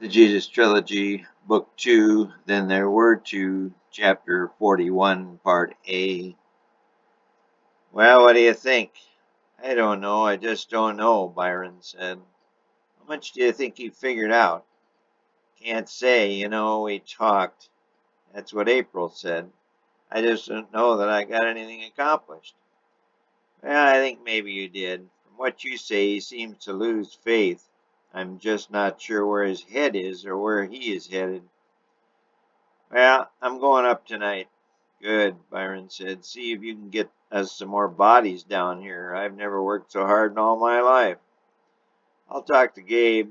The Jesus Trilogy, Book 2, Then There Were Two, Chapter 41, Part A. Well, what do you think? I don't know, I just don't know, Byron said. How much do you think he figured out? Can't say, we talked. That's what April said. I just don't know that I got anything accomplished. Well, I think maybe you did. From what you say, he seems to lose faith. I'm just not sure where his head is or where he is headed. Well, I'm going up tonight. Good, Byron said. See if you can get us some more bodies down here. I've never worked so hard in all my life. I'll talk to Gabe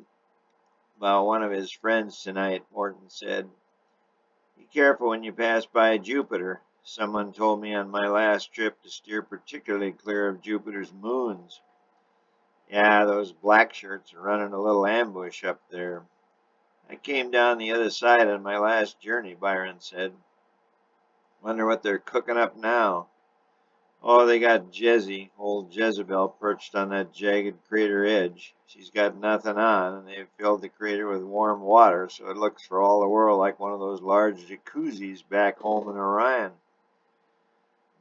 about one of his friends tonight, Morton said. Be careful when you pass by Jupiter. Someone told me on my last trip to steer particularly clear of Jupiter's moons. Yeah, those black shirts are running a little ambush up there. I came down the other side on my last journey, Byron said. Wonder what they're cooking up now. Oh, they got Jezzy, old Jezebel, perched on that jagged crater edge. She's got nothing on, and they've filled the crater with warm water, so it looks for all the world like one of those large jacuzzis back home in Orion.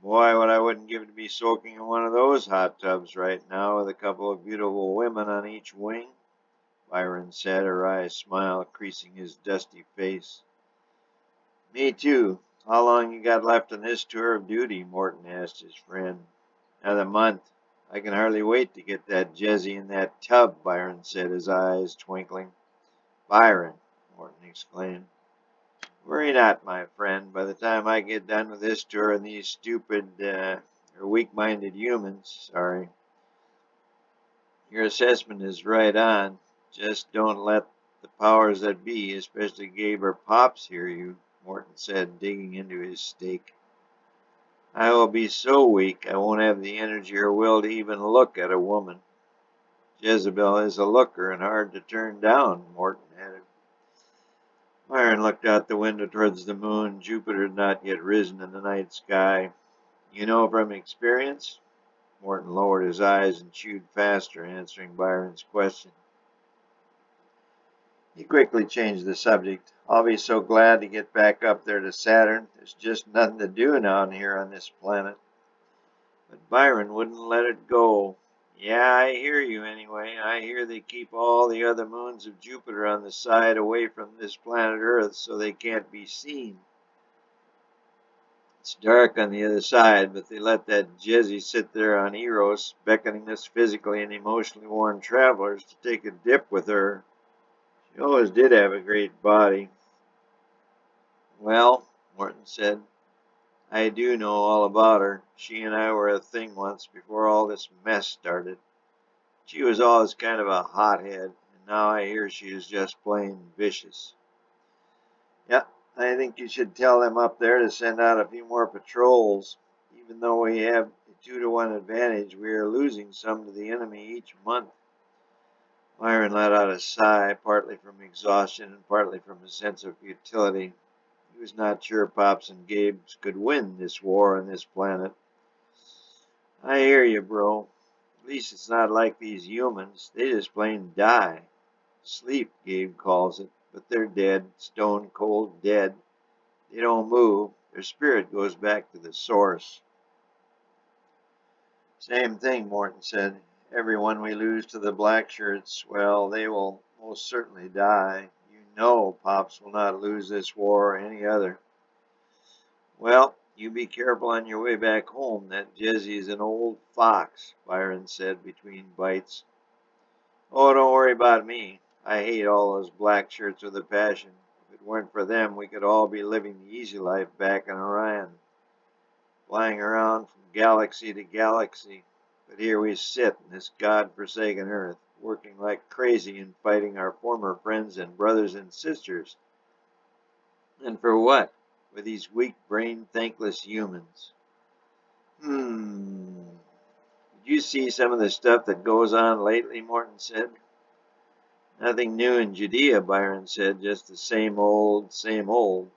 Boy, what I wouldn't give to be soaking in one of those hot tubs right now with a couple of beautiful women on each wing, Byron said, a wry smile creasing his dusty face. Me too. How long you got left on this tour of duty? Morton asked his friend. Another month. I can hardly wait to get that Jezzy in that tub, Byron said, his eyes twinkling. Byron, Morton exclaimed. Worry not, my friend. By the time I get done with this tour and these stupid, or weak-minded humans, sorry, your assessment is right on. Just don't let the powers that be, especially Gabe or Pops, hear you, Morton said, digging into his steak. I will be so weak I won't have the energy or will to even look at a woman. Jezebel is a looker and hard to turn down, Morton added. Byron looked out the window towards the moon. Jupiter had not yet risen in the night sky. You know from experience? Morton lowered his eyes and chewed faster, answering Byron's question. He quickly changed the subject. I'll be so glad to get back up there to Saturn. There's just nothing to do down here on this planet. But Byron wouldn't let it go. Yeah, I hear you anyway. I hear they keep all the other moons of Jupiter on the side away from this planet Earth so they can't be seen. It's dark on the other side, but they let that Jezzy sit there on Eros, beckoning us physically and emotionally worn travelers to take a dip with her. She always did have a great body. Well, Morton said, I do know all about her. She and I were a thing once before all this mess started. She was always kind of a hothead, and now I hear she is just plain vicious. Yeah, I think you should tell them up there to send out a few more patrols. Even though we have a 2-to-1 advantage, we are losing some to the enemy each month. Myron let out a sigh, partly from exhaustion and partly from a sense of futility. He was not sure Pops and Gabe could win this war on this planet. I hear you, bro. At least it's not like these humans. They just plain die. Sleep, Gabe calls it, but they're dead, stone cold dead. They don't move. Their spirit goes back to the source. Same thing, Morton said. Everyone we lose to the black shirts, well, they will most certainly die. You know Pops will not lose this war or any other. Well, you be careful on your way back home. That Jezzy is an old fox, Byron said between bites. Oh, don't worry about me. I hate all those black shirts with a passion. If it weren't for them, we could all be living the easy life back in Orion, flying around from galaxy to galaxy. But here we sit in this god-forsaken earth, working like crazy and fighting our former friends and brothers and sisters. And for what? With these weak-brained, thankless humans. Did you see some of the stuff that goes on lately? Morton said. Nothing new in Judea, Byron said, just the same old, same old.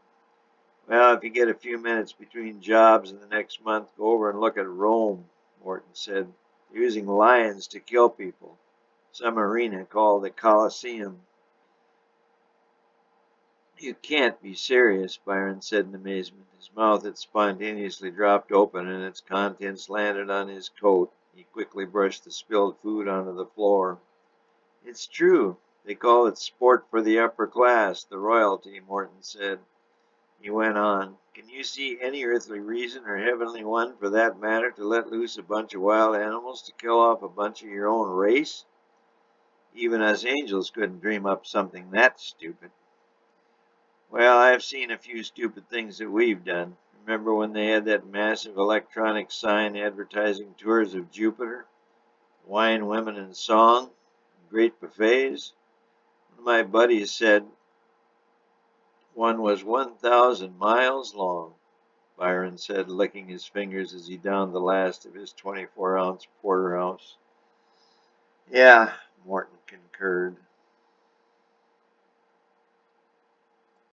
Well, if you get a few minutes between jobs in the next month, go over and look at Rome, Morton said. They're using lions to kill people. Some arena called the Colosseum. You can't be serious, Byron said in amazement. His mouth had spontaneously dropped open and its contents landed on his coat. He quickly brushed the spilled food onto the floor. It's true. They call it sport for the upper class, the royalty, Morton said. He went on. Can you see any earthly reason, or heavenly one for that matter, to let loose a bunch of wild animals to kill off a bunch of your own race? Even us angels couldn't dream up something that stupid. Well, I've seen a few stupid things that we've done. Remember when they had that massive electronic sign advertising tours of Jupiter? Wine, women, and song? Great buffets? One of my buddies said one was 1,000 miles long, Byron said, licking his fingers as he downed the last of his 24-ounce porterhouse. Yeah, Morton concurred.